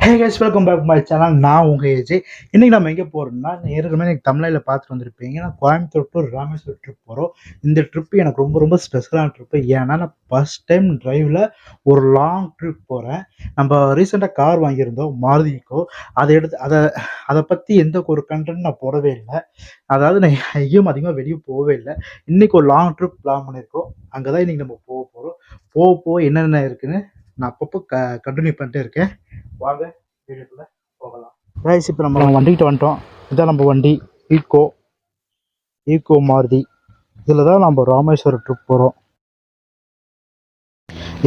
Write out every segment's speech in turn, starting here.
Hey guys, welcome back my channel. நான் உங்கள் age. இன்றைக்கி நம்ம எங்கே போகிறோம்னா, ஏற்கனவே எனக்கு தமிழில் பார்த்துட்டு வந்திருப்பீங்க. நான் கோயம்புத்தூர் டு ராமேஸ்வரம் ட்ரிப் போகிறோம். இந்த ட்ரிப் எனக்கு ரொம்ப ரொம்ப ஸ்பெஷலான ட்ரிப்பு. ஏன்னா நான் ஃபஸ்ட் டைம் ட்ரைவில் ஒரு லாங் ட்ரிப் போகிறேன். நம்ம ரீசெண்டாக கார் வாங்கியிருந்தோம், மாருதிக்கோ. அதை பற்றி எந்த ஒரு கண்டென்ட் நான் போடவே இல்லை. அதாவது நான் எங்கேயும் அதிகமாக வெளியே போகவே இல்லை. இன்றைக்கி ஒரு லாங் ட்ரிப் பிளான் பண்ணியிருக்கோம். அங்கே தான் இன்றைக்கி நம்ம போக போகிறோம். போக என்னென்ன இருக்குதுன்னு நான் அப்பப்போ கண்டினியூ பண்ணிட்டே இருக்கேன். வாங்க வீடியோக்குள்ள போகலாம். கைஸ், இப்போ நம்ம வண்டிக்கிட்ட வந்துட்டோம். இதான் நம்ம வண்டி ஈக்கோ மாருதி. இதில் தான் நம்ம ராமேஸ்வரம் ட்ரிப் போகிறோம்.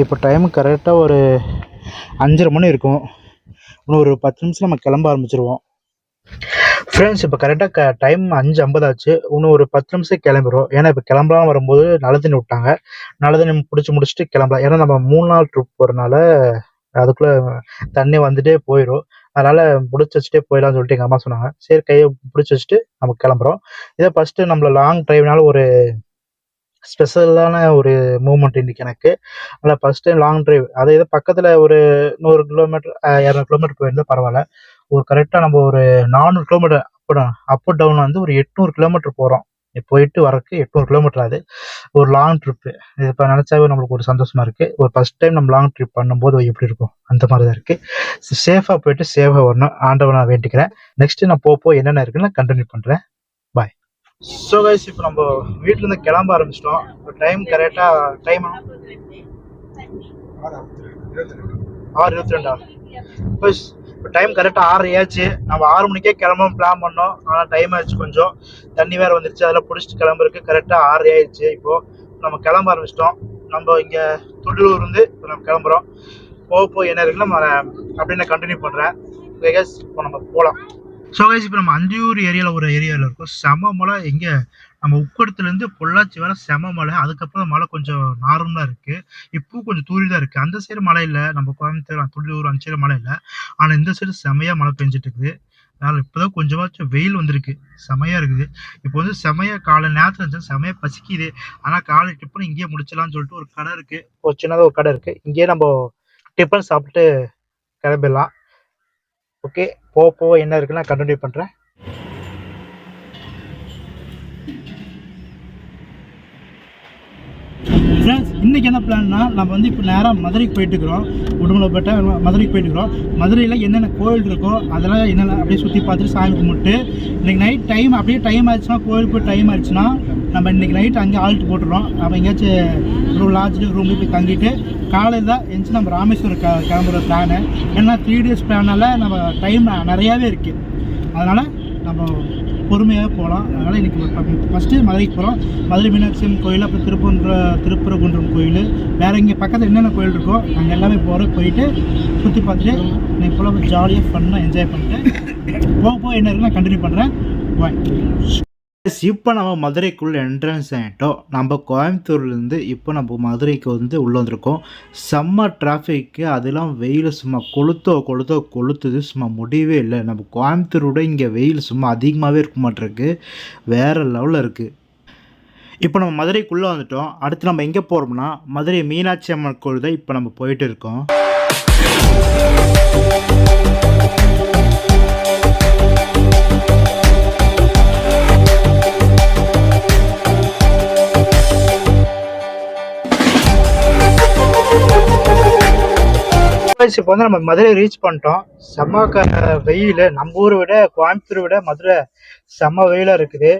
இப்போ டைம் கரெக்டாக ஒரு 5:30 மணி இருக்கும். இன்னும் ஒரு 10 நிமிஷம் நம்ம கிளம்ப ஆரம்பிச்சிருவோம். ஃப்ரெண்ட்ஸ், இப்போ கரெக்டாக டைம் 5:50 ஆச்சு. இன்னும் ஒரு 10 நிமிஷம் கிளம்பிடுவோம். ஏன்னா இப்போ கிளம்பலாம் வரும்போது நல்ல தண்ணி விட்டாங்க. நல்ல தண்ணி முடிச்சுட்டு கிளம்பலாம். ஏன்னா நம்ம 3 நாள் ட்ரிப் போகிறனால அதுக்குள்ளே தண்ணி வந்துட்டே போயிடும். அதனால் பிடிச்சி வச்சுட்டே போயிடலாம்னு சொல்லிட்டு எங்கள் அம்மா சொன்னாங்க. சரி, கையை பிடிச்சி வச்சுட்டு நம்ம கிளம்புறோம். இதை ஃபஸ்ட்டு நம்மள லாங் ட்ரைவ்னால ஒரு ஸ்பெஷலான ஒரு மூமெண்ட் இன்றைக்கி எனக்கு. அதனால் ஃபஸ்ட் டைம் லாங் ட்ரைவ். அது இது பக்கத்தில் ஒரு 100 கிலோமீட்டர் 200 கிலோமீட்டர் போயிருந்தால் பரவாயில்ல. ஒரு கரெக்டாக நம்ம ஒரு 400 கிலோமீட்டர் அப் அண்ட் டவுன் வந்து ஒரு 800 கிலோமீட்டர் போகிறோம். போயிட்டு வரக்கு 800 கிலோமீட்டர் ஆகுது. ஒரு லாங் ட்ரிப்பு. இது இப்போ நினச்சாவே நம்மளுக்கு ஒரு சந்தோஷமாக இருக்குது. ஒரு ஃபஸ்ட் டைம் நம்ம லாங் ட்ரிப் பண்ணும்போது எப்படி இருக்கும் அந்த மாதிரி தான் இருக்குது. சேஃபாக போயிட்டு சேஃபாக வரணும், ஆண்டவனை நான் வேண்டிக்கிறேன். நெக்ஸ்ட்டு நான் போக என்னென்ன இருக்குன்னு நான் கண்டினியூ பண்ணுறேன். பாய். ஸோ கைஸ், இப்போ நம்ம வீட்டிலேருந்து கிளம்ப ஆரம்பிச்சிட்டோம். இப்போ டைம் கரெக்டாக டைம் 6:22. இப்போ டைம் கரெக்டாக 6 ஆச்சு. நம்ம 6 மணிக்கே கிளம்பணும் பிளான் பண்ணோம். ஆனால் டைம் ஆயிடுச்சு, கொஞ்சம் தண்ணி வேறு வந்துருச்சு. அதெல்லாம் பிடிச்சிட்டு கிளம்புறதுக்கு கரெக்டாக 6 ஆயிடுச்சு. இப்போது நம்ம கிளம்ப ஆரம்பிச்சிட்டோம். நம்ம இங்கே துடிலூர் இருந்து இப்போ நம்ம கிளம்புறோம். போக என்ன இருக்குன்னு நம்ம அப்படின்னு கண்டினியூ பண்ணுறேன். இப்போ நம்ம போகலாம். ஸோ கைஸ், இப்போ நம்ம அந்தியூர் ஏரியாவில் ஒரு ஏரியாவில் இருக்கோம். செம மழை. எங்கே நம்ம உக்கடத்துலேருந்து பொள்ளாச்சி வர செம மழை. அதுக்கப்புறம் மழை கொஞ்சம் நார்மலாக இருக்குது. இப்போ கொஞ்சம் தூரி தான் இருக்குது. அந்த சைடு மழை இல்லை. நம்ம கோயம்புத்தூர் துள்ளியூர் அந்த சைடு மழை இல்லை. ஆனால் இந்த சைடு செமையாக மழை பெஞ்சிட்டு இருக்குது. அதனால் இப்போ தான் கொஞ்சமாச்சும் வெயில் வந்திருக்கு. செமையாக இருக்குது. இப்போ வந்து செமையாக காலை நேரத்தில் இருந்துச்சு. செமையாக பசிக்குது. ஆனால் காலை டிஃபன் இங்கேயே முடிச்சலாம்னு சொல்லிட்டு ஒரு கடை இருக்குது. ஒரு சின்னதாக ஒரு கடை இருக்குது. இங்கேயே நம்ம டிஃபன் சாப்பிட்டு கிளம்பிடலாம். ஓகே, போக என்ன இருக்குன்னு நான் கண்டினியூ பண்ணுறேன். ஃப்ரெண்ட்ஸ், இன்றைக்கி என்ன பிளான்னா, நம்ம வந்து இப்போ நேராக மதுரைக்கு போயிட்டுருக்குறோம். உடுமலைப்பேட்டை மதுரைக்கு போயிட்டுருக்குறோம். மதுரையில் என்னென்ன கோயில் இருக்கோ அதெல்லாம் என்னென்ன அப்படியே சுற்றி பார்த்துட்டு சாமி கும்பிட்டு இன்றைக்கி நைட் டைம் அப்படியே டைம் ஆயிடுச்சுன்னா, கோயிலுக்கு போய் டைம் ஆயிடுச்சுன்னா நம்ம இன்றைக்கி நைட் அங்கே ஆல்ட்டு போட்டுடுறோம். நம்ம எங்கேயாச்சும் ஒரு லாட்ஜில் ரூம்லேயும் போய் தங்கிட்டு காலையில் தான் எழுந்துச்சு நம்ம ராமேஸ்வரம் கிளம்புற பிளானு. ஏன்னா 3 டேஸ் பிளானால் நம்ம டைம் நிறையாவே இருக்குது. அதனால் நம்ம பொறுமையாக போகலாம். அதனால் இன்றைக்கி ஃபஸ்ட்டு மதுரைக்கு போகிறோம். மதுரை மீனாட்சி அம்மன் கோயில், அப்புறம் திருப்பரங்குன்றம் கோயில், வேறு இங்கே பக்கத்தில் என்னென்ன கோயில் இருக்கோ அங்கே எல்லாமே போயிட்டு சுற்றி பார்த்துட்டு இன்றைக்கி போல் ஜாலியாக ஃபன்னாக என்ஜாய் பண்ணிட்டு போக என்ன இருக்குன்னு நான் கண்டினியூ பண்ணுறேன். பாய். இப்போ நம்ம மதுரைக்குள்ளே என்ட்ரன்ஸ் ஆகிட்டோம். நம்ம கோயம்புத்தூர்லேருந்து இப்போ நம்ம மதுரைக்கு வந்து உள்ளே வந்திருக்கோம். செம்ம டிராஃபிக்கு. அதெல்லாம் வெயில் சும்மா கொளுத்துது. சும்மா முடியவே இல்லை. நம்ம கோயம்புத்தூரோட இங்கே வெயில் சும்மா அதிகமாகவே இருக்க மாட்டிருக்கு. வேறு லெவலில் இருக்குது. இப்போ நம்ம மதுரைக்குள்ளே வந்துட்டோம். அடுத்து நம்ம எங்கே போகிறோம்னா, மதுரை மீனாட்சி அம்மன் கோயில் தான் இப்போ நம்ம போயிட்டு இருக்கோம். இப்போ வந்து நம்ம மதுரை ரீச் பண்ணிட்டோம். செம்ம வெயில். நம்ம ஊரை விட கோயம்புத்தூரை விட மதுரை செம்ம வெயிலாக இருக்குது.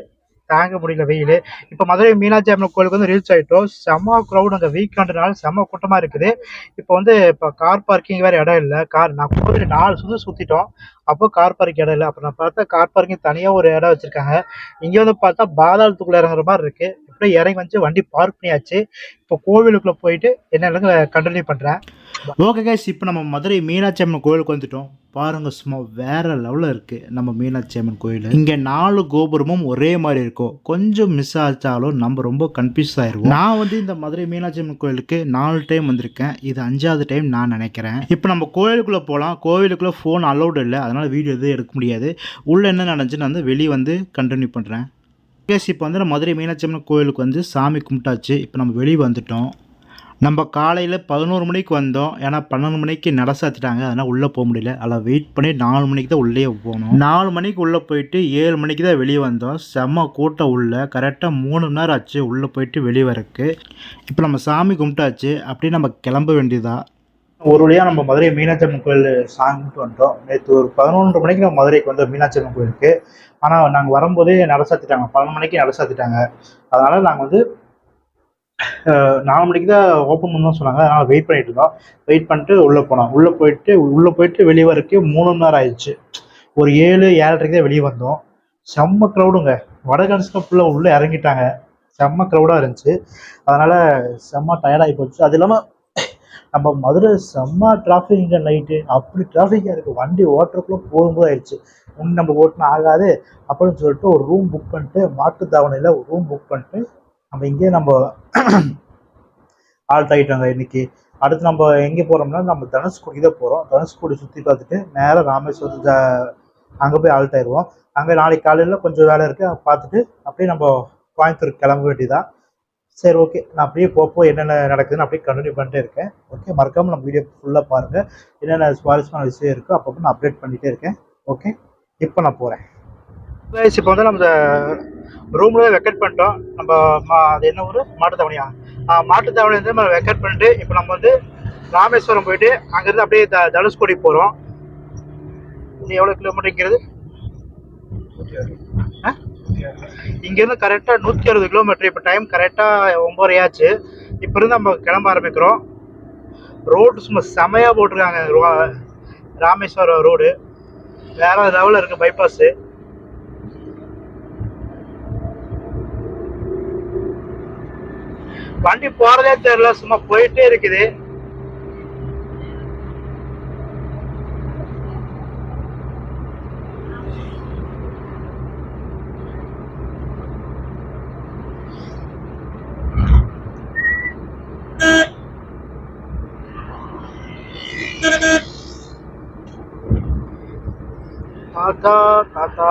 தாங்க முடியல வெயில். இப்போ மதுரை மீனாட்சி அம்மன் கோயிலுக்கு வந்து ரீச் ஆகிட்டோம். செம்ம க்ரௌட். அங்கே வீக்கெண்டுனால செம்ம கூட்டமாக இருக்குது. இப்போ கார் பார்க்கிங் வேறு இடம் இல்லை. நான் கோயில் 4 சுற்றிட்டோம். அப்போ கார் பார்க்கிங் இடம் இல்லை. அப்புறம் நான் பார்த்தா கார் பார்க்கிங் தனியாக ஒரு இடம் வச்சுருக்காங்க. இங்கே வந்து பார்த்தா பாதாளத்துக்குள்ளே இறங்குற மாதிரி இருக்குது. இப்படி இறங்கி வந்து வண்டி பார்க் பண்ணியாச்சு. இப்போ கோவிலுக்குள்ளே போயிட்டு என்ன கண்டினியூ பண்ணுறேன். ஓகே கைஸ், இப்போ நம்ம மதுரை மீனாட்சி அம்மன் கோயிலுக்கு வந்துட்டோம். பாருங்கள், சும்மா வேறு லெவலில் இருக்குது நம்ம மீனாட்சி அம்மன் கோயில். இங்கே 4 கோபுரமும் ஒரே மாதிரி இருக்கும். கொஞ்சம் மிஸ் ஆச்சாலும் நம்ம ரொம்ப கன்ஃபியூஸ் ஆயிடுவோம். நான் வந்து இந்த மதுரை மீனாட்சி அம்மன் கோயிலுக்கு 4 டைம் வந்திருக்கேன். இது 5வது டைம் நான் நினைக்கிறேன். இப்போ நம்ம கோயிலுக்குள்ளே போகலாம். கோயிலுக்குள்ளே ஃபோன் அலௌடு இல்லை. அதனால் வீடியோ எதுவும் எடுக்க முடியாது. உள்ளே என்ன நடந்துச்சுன்னு வந்து வெளியே வந்து கண்டினியூ பண்ணுறேன். கேஸ், இப்போ வந்து நம்ம மதுரை மீனாட்சி அம்மன் கோயிலுக்கு வந்து சாமி கும்பிட்டாச்சு. இப்போ நம்ம வெளியே வந்துட்டோம். நம்ம காலையில் 11 மணிக்கு வந்தோம். ஏன்னா 12 மணிக்கு நட சாத்திட்டாங்க. அதனால் உள்ளே போக முடியல. அதில் வெயிட் பண்ணி 4 மணிக்கு தான் உள்ளே போனோம். 4 மணிக்கு உள்ளே போயிட்டு 7 மணிக்கு தான் வெளியே வந்தோம். செம்ம கூட்டம் உள்ள கரெக்டாக 3 மணி நேரம் ஆச்சு உள்ளே போயிட்டு வெளியே வரக்கு. இப்போ நம்ம சாமி கும்பிட்டாச்சு. அப்படியே நம்ம கிளம்ப வேண்டியதா. ஒரு வழியாக நம்ம மதுரை மீனாட்சி அம்மன் கோயில் சாமி கும்பிட்டு வந்துட்டோம். நேற்று ஒரு 11 மணிக்கு நம்ம மதுரைக்கு வந்தோம் மீனாட்சி அம்மன் கோயிலுக்கு. ஆனால் நாங்கள் வரும்போதே நட சாத்திட்டாங்க. 11 மணிக்கு நட சாத்திட்டாங்க. அதனால் நாங்கள் வந்து 4 மணிக்கு தான் ஓப்பன் பண்ணணும்னு சொன்னாங்க. அதனால் வெயிட் பண்ணிட்டு இருந்தோம். வெயிட் பண்ணிட்டு உள்ளே போனோம். உள்ளே போயிட்டு வெளியே வரக்கு 3 மணி நேரம் ஆயிடுச்சு. ஒரு 7, 7:30 தான் வெளியே வந்தோம். செம்ம க்ரௌடுங்க. வடகன்ஸ்க்கு ஃபுல்லாக உள்ளே இறங்கிட்டாங்க. செம்ம க்ரௌடாக இருந்துச்சு. அதனால் செம்ம டயர்டாகி போச்சு. அது இல்லாமல் நம்ம மதுரை செம்ம டிராஃபிக்ங்க. நைட்டு அப்படி டிராஃபிக்காக இருக்குது. வண்டி ஓட்டுறதுக்குள்ளே போகும்போது ஆயிடுச்சு. ஒன்று நம்ம ஓட்டினா ஆகாது அப்படின்னு சொல்லிட்டு ஒரு ரூம் புக் பண்ணிட்டு மாட்டுத்தாவணையில் ஒரு ரூம் புக் பண்ணிட்டு நம்ம இங்கேயே நம்ம ஆல்ட் ஆகிட்டோங்க இன்னைக்கு. அடுத்து நம்ம எங்கே போகிறோம்னா நம்ம தனுஷ்கோடி தான் போகிறோம். தனுஷ்கோடி சுற்றி பார்த்துட்டு நேராக ராமேஸ்வரத்து அங்கே போய் ஆல்ட் ஆயிடுவோம். அங்கே நாளைக்கு காலையில் கொஞ்சம் வேலை இருக்குது பார்த்துட்டு அப்படியே நம்ம கோயம்புத்தூர் கிளம்ப வேண்டியதான். சரி, ஓகே. நான் அப்படியே போப்போ என்னென்ன நடக்குதுன்னு அப்படியே கண்டினியூ பண்ணிட்டே இருக்கேன். ஓகே, மறக்காமல் நம்ம வீடியோ ஃபுல்லாக பாருங்கள். என்னென்ன சுவாரஸ்யமான விஷயம் இருக்கோ அப்பப்போ நான் அப்டேட் பண்ணிகிட்டே இருக்கேன். ஓகே, இப்போ நான் போகிறேன். இப்போ வந்து நம்ம ரூமில் வெக்கேட் பண்ணிட்டோம். நம்ம அது என்ன ஊர்? மாட்டுத்தாவணியா? மாட்டுத்தாவணி வந்து நம்ம வெக்கேட் பண்ணிட்டு இப்போ நம்ம வந்து ராமேஸ்வரம் போயிட்டு அங்கேருந்து அப்படியே தனுஷ்கோடி போகிறோம். இது எவ்வளோ கிலோமீட்டருங்கிறது? இங்கேருந்து கரெக்டாக 160 கிலோமீட்டர். இப்போ டைம் கரெக்டாக 9:30 ஆச்சு. இப்போ இருந்து நம்ம கிளம்ப ஆரம்பிக்கிறோம். ரோடு சும்மா செமையாக போட்டிருக்காங்க. ராமேஸ்வரம் ரோடு வேற லெவலில் இருக்குது. பைபாஸு வண்டி போகிறதே தெரியல, சும்மா போயிட்டே இருக்குது. தாத்தா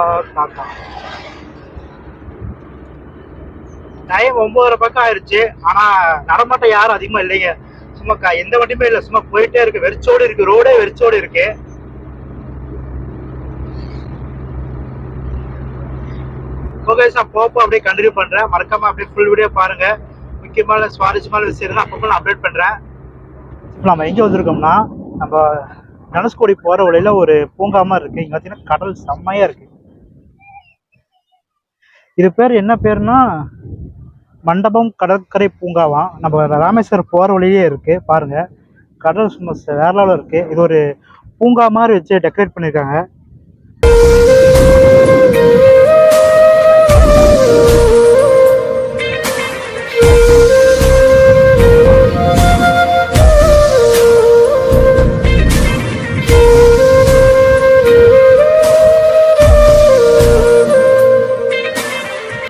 டைம் 9:30 பக்கம் ஆயிடுச்சு. ஆனா நடமாட்டம் யாரும் அதிகமா இல்லைங்க. சும்மா எந்த வண்டியுமே இல்லை. சும்மா போயிட்டே இருக்கு. வெறிச்சோடு இருக்கு. ரோடே வெறிச்சோடு இருக்கு. ஓகே, நான் போப்போ அப்படியே கண்டினியூ பண்றேன். மறக்காம அப்படியே ஃபுல் வீடியோ பாருங்க. முக்கியமான சுவாரஸ்யமான விஷயம் அப்பப்போ நான் அப்டேட் பண்றேன். இப்போ நம்ம எங்கே வந்திருக்கோம்னா நம்ம தனுஷ்கோடி போகிற வழியில ஒரு பூங்கா மாதிரி இருக்குது. இங்கே பார்த்தீங்கன்னா கடல் செம்மையாக இருக்குது. இது பேர் என்ன பேருனா மண்டபம் கடற்கரை பூங்காவாம். நம்ம ராமேஸ்வரம் போகிற வழியிலே இருக்குது. பாருங்கள், கடல் சும்மா வேற லெவலில் இருக்குது. இது ஒரு பூங்கா மாதிரி வச்சு டெக்கரேட் பண்ணியிருக்காங்க.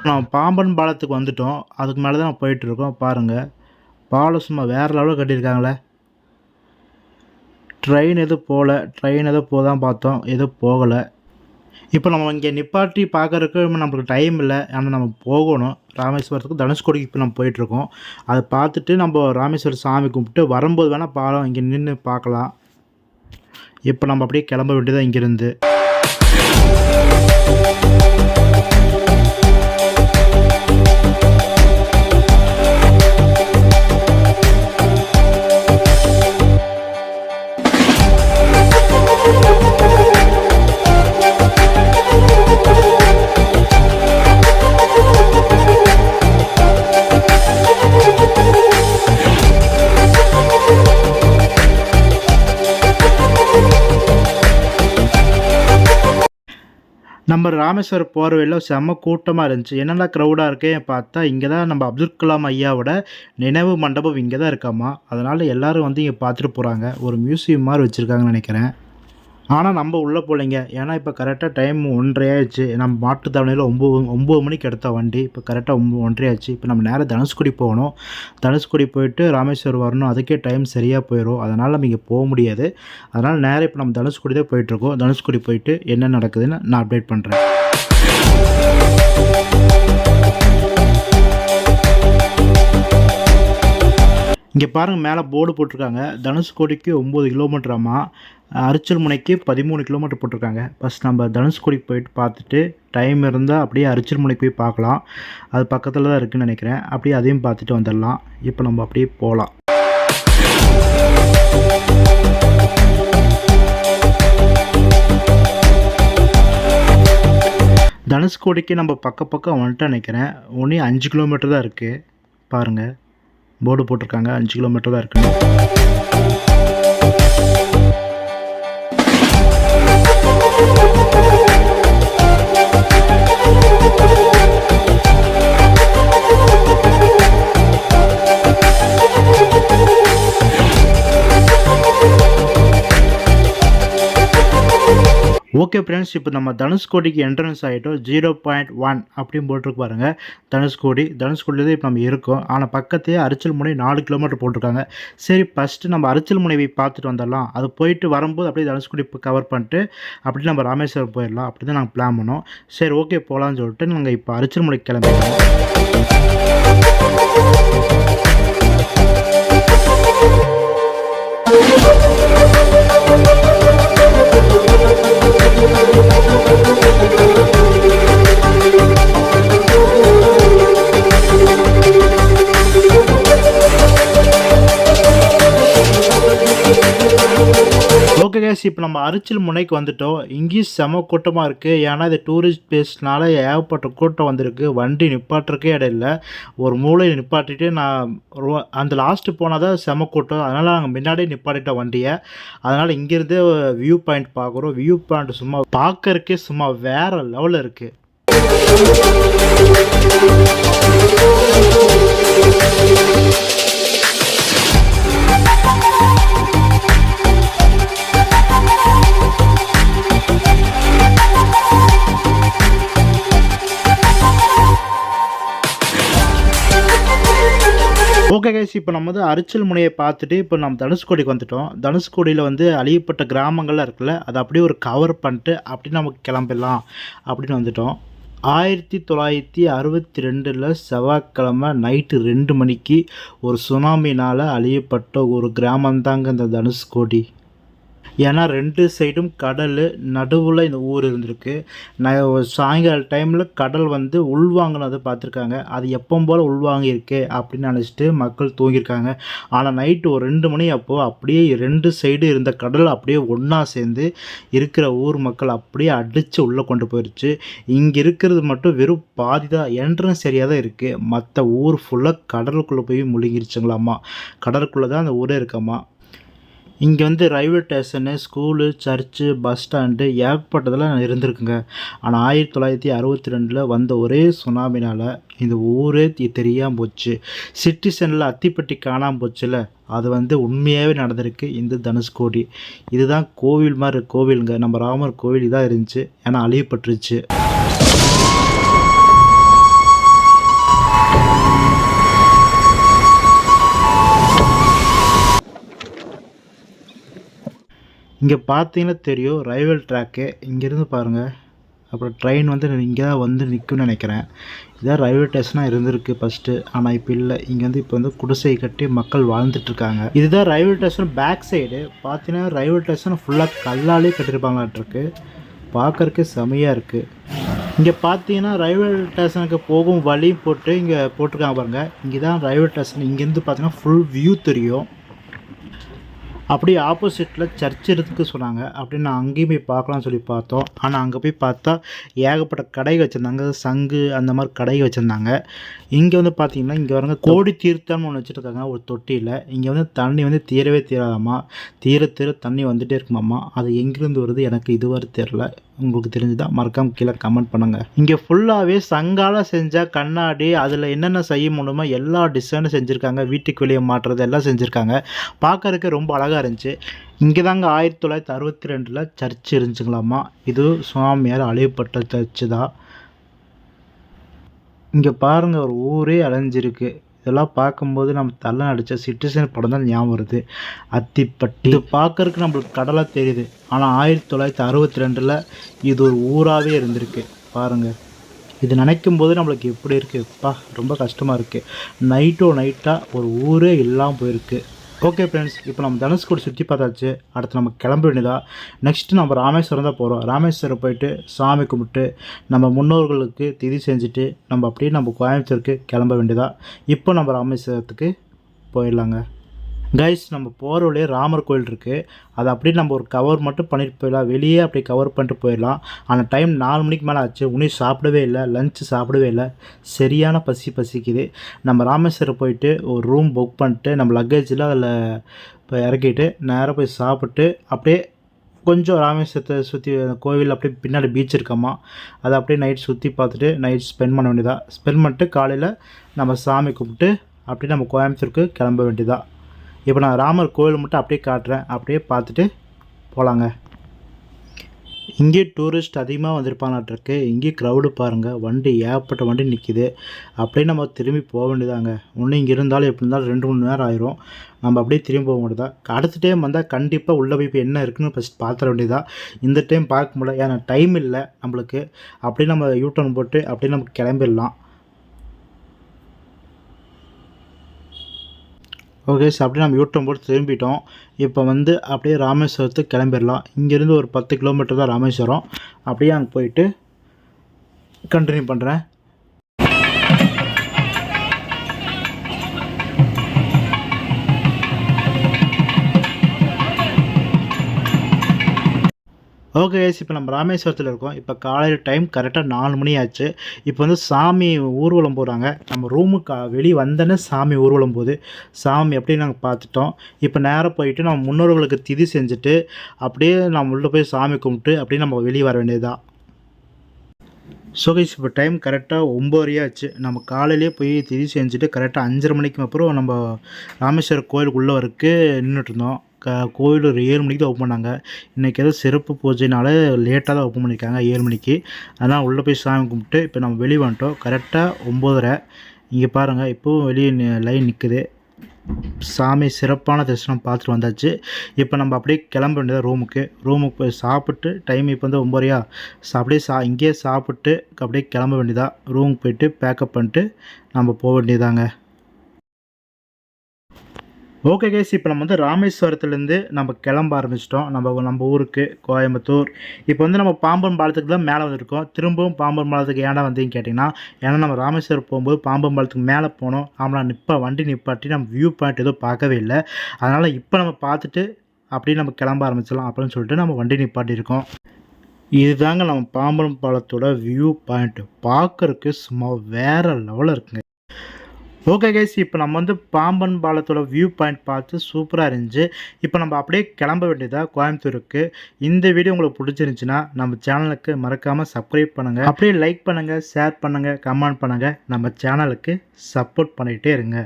நம்ம பாம்பன் பாலத்துக்கு வந்துட்டோம். அதுக்கு மேலே தான் போயிட்டுருக்கோம். பாருங்கள், பாலம் சும்மா வேறு லெவலில் கட்டியிருக்காங்களே. ட்ரெயின் எதுவும் போகல. ட்ரெயின் எதுவும் போதான் பார்த்தோம், எதுவும் போகலை. இப்போ நம்ம இங்கே நிப்பாட்டி பார்க்குறதுக்கு நம்மளுக்கு டைம் இல்லை. ஆனால் நம்ம போகணும் ராமேஸ்வரத்துக்கு. தனுஷ்கோடிக்கு இப்போ நம்ம போயிட்டுருக்கோம். அதை பார்த்துட்டு நம்ம ராமேஸ்வரம் சாமி கும்பிட்டு வரும்போது வேணால் பாலம் இங்கே நின்று பார்க்கலாம். இப்போ நம்ம அப்படியே கிளம்ப வேண்டியதான் இங்கேருந்து. நம்ம ராமேஸ்வரம் போகிற வழியில் செம்ம கூட்டமாக இருந்துச்சு. என்னென்ன க்ரௌடாக இருக்கே பார்த்தா இங்கே தான் நம்ம அப்துல் கலாம் ஐயாவோட நினைவு மண்டபம் இங்கே தான் இருக்காமா. அதனால் எல்லோரும் வந்து இங்கே பார்த்துட்டு போகிறாங்க. ஒரு மியூசியம் மாதிரி வச்சுருக்காங்கன்னு நினைக்கிறேன். ஆனால் நம்ம உள்ளே போகலைங்க. ஏன்னா இப்போ கரெக்டாக டைம் 1:30 ஆயிடுச்சு. நம்ம மாட்டுத்தாவணையில் 9 மணிக்கு எடுத்த வண்டி. இப்போ கரெக்டாக 1:30 ஆச்சு. இப்போ நம்ம நேராக தனுஷ்கோடி போகணும். தனுஷ்கோடி போயிட்டு ராமேஸ்வரம் வரணும். அதுக்கே டைம் சரியாக போயிடும். அதனால் நம்ம இங்கே போக முடியாது. அதனால் நேராக இப்போ நம்ம தனுஷ்கோடி தான் போயிட்டுருக்கோம். தனுஷ்கோடி போயிட்டு என்ன நடக்குதுன்னு நான் அப்டேட் பண்ணுறேன். இங்கே பாருங்கள் மேலே போர்டு போட்டிருக்காங்க. தனுஷ்கோடிக்கு 9 கிலோமீட்டராமா, அரிச்சல்முனைக்கு 13 கிலோமீட்டர் போட்டிருக்காங்க. ஃபஸ்ட் நம்ம தனுஷ்கோடிக்கு போயிட்டு பார்த்துட்டு டைம் இருந்தால் அப்படியே அரிச்சல்முனைக்கு போய் பார்க்கலாம். அது பக்கத்தில் தான் இருக்குதுன்னு நினைக்கிறேன். அப்படியே அதையும் பார்த்துட்டு வந்துடலாம். இப்போ நம்ம அப்படியே போகலாம். தனுஷ்கோடிக்கு நம்ம பக்கம் வந்துட்டு நினைக்கிறேன். ஒன்றே 5 கிலோமீட்டர் தான் இருக்குது. பாருங்கள் போர்டு போட்டிருக்காங்க, 5 கிலோமீட்டர் தான் இருக்குன்னு. ஓகே ஃப்ரெண்ட்ஸ், இப்போ நம்ம தனுஷ்கோடிக்கு என்ட்ரன்ஸ் ஆகிட்டோம். 0.1 அப்படின்னு போட்டிருக்கு பாருங்கள். தனுஷ்கோடியில் இப்போ நம்ம இருக்கோம். ஆனால் பக்கத்தையே அரிச்சல்முனை 4 கிலோமீட்டர் போட்டிருக்காங்க. சரி, ஃபஸ்ட்டு நம்ம அரிச்சல்முனை போய் பார்த்துட்டு வந்துடலாம். அது போயிட்டு வரும்போது அப்படியே தனுஷ்கோடி கவர் பண்ணிட்டு அப்படி நம்ம ராமேஸ்வரம் போயிடலாம். அப்படி தான் நாங்கள் பிளான் பண்ணோம். சரி ஓகே போகலான்னு சொல்லிட்டு நாங்கள் இப்போ அரிச்சல்முனைக்கு கிளம்பிட்டோம். ஓகே கைஸ், இப்போ நம்ம அரிச்சல்முனைக்கு வந்துட்டோம். இங்கேயும் செம கூட்டமாக இருக்குது. ஏன்னா இது டூரிஸ்ட் பிளேஸ்னால ஏகப்பட்ட கூட்டம் வந்திருக்கு. வண்டி நிப்பாட்டுறக்கே இடம் இல்லை. ஒரு மூலையில் நிப்பாட்டிட்டு நான் அந்த லாஸ்ட்டு போனால் தான் செம கூட்டம். அதனால் நாங்கள் முன்னாடியே நிப்பாட்டிட்டோம் வண்டியை. அதனால் இங்கேருந்து வியூ பாயிண்ட் பார்க்குறோம். வியூ பாயிண்ட் சும்மா பார்க்கறக்கே சும்மா வேறு லெவலில் இருக்குது. ஓகே கைஸ், இப்போ நம்ம வந்து அரிச்சல்முனையை பார்த்துட்டு இப்போ நம்ம தனுஷ்கோடிக்கு வந்துட்டோம். தனுஷ்கோடியில் வந்து அழியப்பட்ட கிராமங்கள்லாம் இருக்குல்ல, அதை அப்படியே ஒரு கவர் பண்ணிட்டு அப்படி நமக்கு கிளம்பிடலாம் அப்படின்னு வந்துட்டோம். 1962 செவ்வாய்க்கிழமை நைட்டு 2 மணிக்கு ஒரு சுனாமினால் அழியப்பட்ட ஒரு கிராமந்தாங்க இந்த தனுஷ்கோடி. ஏன்னா 2 சைடும் கடல், நடுவில் இந்த ஊர் இருந்திருக்கு. சாயங்கால டைமில் கடல் வந்து உள்வாங்கினதை பார்த்துருக்காங்க. அது எப்பவும் போல் உள்வாங்கியிருக்கு அப்படின்னு நினச்சிட்டு மக்கள் தூங்கியிருக்காங்க. ஆனால் நைட்டு ஒரு 2 மணி அப்போது அப்படியே 2 சைடு இருந்த கடல் அப்படியே ஒன்றா சேர்ந்து இருக்கிற ஊர் மக்கள் அப்படியே அடித்து உள்ளே கொண்டு போயிடுச்சு. இங்கே இருக்கிறது மட்டும் வெறும் பாதி தான், என்ட்ரன்ஸ் சரியாக தான் இருக்குது. மற்ற ஊர் ஃபுல்லாக கடலுக்குள்ளே போய் முழுங்கிருச்சுங்களாம்மா. கடலுக்குள்ளே தான் அந்த ஊரே இருக்காம்மா. இங்கே வந்து railway station, school, church, bus stand ஏகப்பட்டதெல்லாம் இருந்திருக்குங்க. ஆனால் 1962 வந்த ஒரே சுனாமினால் இந்த ஊரே தெரியாமல் போச்சு. சிட்டிசனில் அத்திப்பட்டி காணாமல் போச்சுல, அது வந்து உண்மையாகவே நடந்திருக்கு இந்த தனுஷ்கோடி. இதுதான் கோவில் மாதிரி கோவிலுங்க. நம்ம ராமர் கோவில் இதாக இருந்துச்சு, ஏன்னா அழியப்பட்டுருச்சு. இங்கே பார்த்தீங்கன்னா தெரியும் ரயில்வே ட்ராக்கு. இங்கேருந்து பாருங்கள். அப்புறம் ட்ரெயின் வந்து இங்கே தான் வந்து நிற்கும்னு நினைக்கிறேன். இதான் ரயில்வே ஸ்டேஷனாக இருந்திருக்கு ஃபஸ்ட்டு. ஆனால் இப்போ இல்லை. இங்கே வந்து இப்போ வந்து குடிசை கட்டி மக்கள் வாழ்ந்துட்டுருக்காங்க. இதுதான் ரயில்வே ஸ்டேஷன் பேக் சைடு. பார்த்தீங்கன்னா ரயில்வே ஸ்டேஷன் ஃபுல்லாக கல்லாலே கட்டியிருப்பாங்களாட்டிருக்கு. பார்க்குறக்கு செமையாக இருக்குது. இங்கே பார்த்தீங்கன்னா ரயில்வே ஸ்டேஷனுக்கு போகும் வழி போட்டு இங்கே போட்டிருக்காங்க பாருங்கள். இங்கே தான் ரயில்வே ஸ்டேஷன். இங்கேருந்து பார்த்தீங்கன்னா ஃபுல் வியூ தெரியும். அப்படியே ஆப்போசிட்டில் சர்ச் இருக்குன்னு சொன்னாங்க. அப்படின்னு நான் அங்கேயும் போய் பார்க்கலாம்னு சொல்லி பார்த்தோம். ஆனால் அங்கே போய் பார்த்தா ஏகப்பட்ட கடை வச்சுருந்தாங்க. சங்கு அந்த மாதிரி கடை வச்சுருந்தாங்க. இங்கே வந்து பார்த்திங்கன்னா இங்கே வரங்க கோடி தீர்த்தம்னு ஒன்று வச்சுருக்காங்க ஒரு தொட்டியில். இங்கே வந்து தண்ணி வந்து தீரவே தீராதாம்மா. தீர தண்ணி வந்துகிட்டே இருக்குமாம்மா. அது எங்கேருந்து வருது எனக்கு இதுவரை தெரில. உங்களுக்கு தெரிஞ்சுதான் மறக்காமல் கீழே கமெண்ட் பண்ணுங்கள். இங்கே ஃபுல்லாகவே சங்கால செஞ்ச கண்ணாடி, அதில் என்னென்ன செய்ய முடியுமோ எல்லா டிசைனும் செஞ்சுருக்காங்க. வீட்டுக்கு வெளியே மாட்டுறது எல்லாம் செஞ்சுருக்காங்க. பார்க்கறதுக்கு ரொம்ப அழகாக இருந்துச்சு. இங்கே தாங்க 1962 சர்ச் இருந்துச்சுங்களாம்மா. இது சுவாமியார் அழியப்பட்ட சர்ச்சு தான். இங்கே பாருங்கள் ஒரு ஊரே அலைஞ்சிருக்கு. இதெல்லாம் பார்க்கும்போது நம்ம தள்ள நடித்த சிட்டிசன் படம் தான் ஞாபகம் வருது. அத்திப்பட்டி. இது பார்க்கறதுக்கு நம்மளுக்கு கடலாக தெரியுது. ஆனால் 1962 இது ஒரு ஊராகவே இருந்திருக்கு. பாருங்கள் இது நினைக்கும் போது நம்மளுக்கு எப்படி இருக்குப்பா, ரொம்ப கஷ்டமாக இருக்குது. நைட்டாக ஒரு ஊரே இல்லாமல் போயிருக்கு. ஓகே ஃப்ரெண்ட்ஸ், இப்போ நம்ம தனுஷ்கோடி சுற்றி பார்த்தாச்சு. அடுத்து நம்ம கிளம்ப வேண்டியதா. நெக்ஸ்ட்டு நம்ம ராமேஸ்வரம் தான் போகிறோம். ராமேஸ்வரம் போயிட்டு சாமி கும்பிட்டு நம்ம முன்னோர்களுக்கு திதி செஞ்சுட்டு நம்ம அப்படியே நம்ம கோயம்புத்தூருக்கு கிளம்ப வேண்டியதா. இப்போ நம்ம ராமேஸ்வரத்துக்கு போயிடலாங்க. கைஸ், நம்ம போகிற வழியே ராமர் கோயில் இருக்குது. அதை அப்படியே நம்ம ஒரு கவர் மட்டும் பண்ணிட்டு போயிடலாம். வெளியே அப்படியே கவர் பண்ணிட்டு போயிடலாம். ஆனால் டைம் 4 மணிக்கு மேலே ஆச்சு. இன்னும் சாப்பிடவே இல்லை, லஞ்சு சாப்பிடவே இல்லை. சரியான பசிக்குது. நம்ம ராமேஸ்வரம் போயிட்டு ஒரு ரூம் புக் பண்ணிட்டு நம்ம லக்கேஜில் அதில் இப்போ இறக்கிட்டு நேராக போய் சாப்பிட்டு அப்படியே கொஞ்சம் ராமேஸ்வரத்தை சுற்றி கோவில் அப்படியே பின்னாடி பீச் இருக்காமா, அதை அப்படியே நைட் சுற்றி பார்த்துட்டு நைட் ஸ்பெண்ட் பண்ண வேண்டியதா. ஸ்பெண்ட் பண்ணிட்டு காலையில் நம்ம சாமி கும்பிட்டு அப்படியே நம்ம கோயம்புத்தூருக்கு கிளம்ப வேண்டியதா. இப்போ நான் ராமர் கோவில் மட்டும் அப்படியே காட்டுறேன், அப்படியே பார்த்துட்டு போகலாங்க. இங்கே டூரிஸ்ட் அதிகமாக வந்திருப்பாங்களாட்டிருக்கு. இங்கே க்ரௌடு பாருங்கள், வண்டி ஏகப்பட்ட வண்டி நிற்கிது. அப்படியே நம்ம திரும்பி போக வேண்டியதாங்க. ஒன்று இங்கே இருந்தாலும் எப்படி இருந்தாலும் 2-3 நேரம் ஆயிரும். நம்ம அப்படியே திரும்பி போக வேண்டியதா. அடுத்த டைம் வந்தால் கண்டிப்பாக உள்ளே போய் இப்போ என்ன இருக்குன்னு ஃபஸ்ட் பார்த்துட வேண்டியதா. இந்த டைம் பார்க்க முடியல, ஏன்னா டைம் இல்லை நம்மளுக்கு. அப்படியே நம்ம யூட்டர்ன் போட்டு அப்படியே நம்ம கிளம்பிடலாம். ஓகே சார், அப்படியே நம்ம யூட்டர்ன் போட்டு திரும்பிட்டோம். இப்போ அப்படியே ராமேஸ்வரத்துக்கு கிளம்பிடலாம். இங்கேருந்து ஒரு 10 கிலோமீட்டர் தான் ராமேஸ்வரம். அப்படியே அங்கே போயிட்டு கண்டினியூ பண்ணுறேன். ஓகே கைஸ், இப்போ நம்ம ராமேஸ்வரத்தில் இருக்கோம். இப்போ காலையில் டைம் கரெக்டாக 4 மணி ஆச்சு. இப்போ சாமி ஊர்வலம் போகிறாங்க. நம்ம ரூமுக்கு வெளியே வந்தோன்னே சாமி ஊர்வலம் போகுது. சாமி அப்படியே நாங்கள் பார்த்துட்டோம். இப்போ நேராக போயிட்டு நம்ம முன்னோர்களுக்கு திதி செஞ்சுட்டு அப்படியே நம்ம உள்ளே போய் சாமி கும்பிட்டு அப்படியே நம்ம வெளியே வர வேண்டியதுதான். ஸோ கைஸ், இப்போ டைம் கரெக்டாக 9:30 ஆச்சு. நம்ம காலையிலே போய் திதி செஞ்சுட்டு கரெக்டாக 5:30 மணிக்கு அப்புறம் நம்ம ராமேஸ்வரம் கோயிலுக்குள்ளே வரைக்கும் நின்றுட்டுருந்தோம். கோவில் ஒரு 7 மணிக்கு தான் ஓப்பன் பண்ணாங்க. இன்றைக்கி ஏதோ சிறப்பு பூஜைனால லேட்டாக தான் ஓப்பன் பண்ணியிருக்காங்க, 7 மணிக்கு. அதனால் உள்ளே போய் சாமி கும்பிட்டு இப்போ நம்ம வெளியே வந்துட்டோம். கரெக்டாக 9:30. இங்கே பாருங்கள், இப்போவும் வெளியே லைன் நிற்குது. சாமி சிறப்பான தரிசனம் பார்த்துட்டு வந்தாச்சு. இப்போ நம்ம அப்படியே கிளம்ப வேண்டியதாக ரூமுக்கு போய் சாப்பிட்டு டைம் இப்போ 9:30. அப்படியே இங்கேயே சாப்பிட்டு அப்படியே கிளம்ப வேண்டியதா. ரூமுக்கு போயிட்டு பேக்கப் பண்ணிட்டு நம்ம போக வேண்டியதாங்க. ஓகே கைஸ், இப்போ நம்ம ராமேஸ்வரத்துலேருந்து நம்ம கிளம்ப ஆரம்பிச்சிட்டோம். நம்ம ஊருக்கு கோயம்புத்தூர். இப்போ நம்ம பாம்பன் பாலத்துக்கு தான் மேலே வந்திருக்கோம். திரும்பவும் பாம்பன் பாலத்துக்கு ஏன்டா வந்தீங்கன்னு கேட்டிங்கன்னா, ஏன்னா நம்ம ராமேஸ்வரம் போகும்போது பாம்பன் பாலத்துக்கு மேலே போனோம். ஆமாம், வண்டி நிப்பாட்டி நம்ம வியூ பாயிண்ட் எதுவும் பார்க்கவே இல்லை. அதனால் இப்போ நம்ம பார்த்துட்டு அப்படியே நம்ம கிளம்ப ஆரம்பிச்சிடலாம் அப்படின்னு சொல்லிட்டு நம்ம வண்டி நிப்பாட்டியிருக்கோம். இதுதாங்க நம்ம பாம்பன் பாலத்தோட வியூ பாயிண்ட். பார்க்குறதுக்கு சும்மா வேறு லெவலில் இருக்குங்க. ஓகே கைஸ், இப்போ நம்ம பாம்பன் பாலத்தோட வியூ பாயிண்ட் பார்த்து சூப்பராக இருந்துச்சு. இப்போ நம்ம அப்படியே கிளம்ப வேண்டியதாக கோயம்புத்தூருக்கு. இந்த வீடியோ உங்களுக்கு பிடிச்சிருந்துச்சின்னா நம்ம சேனலுக்கு மறக்காமல் சப்ஸ்கிரைப் பண்ணுங்கள். அப்படியே லைக் பண்ணுங்கள், ஷேர் பண்ணுங்கள், கமெண்ட் பண்ணுங்கள். நம்ம சேனலுக்கு சப்போர்ட் பண்ணிகிட்டே இருங்க.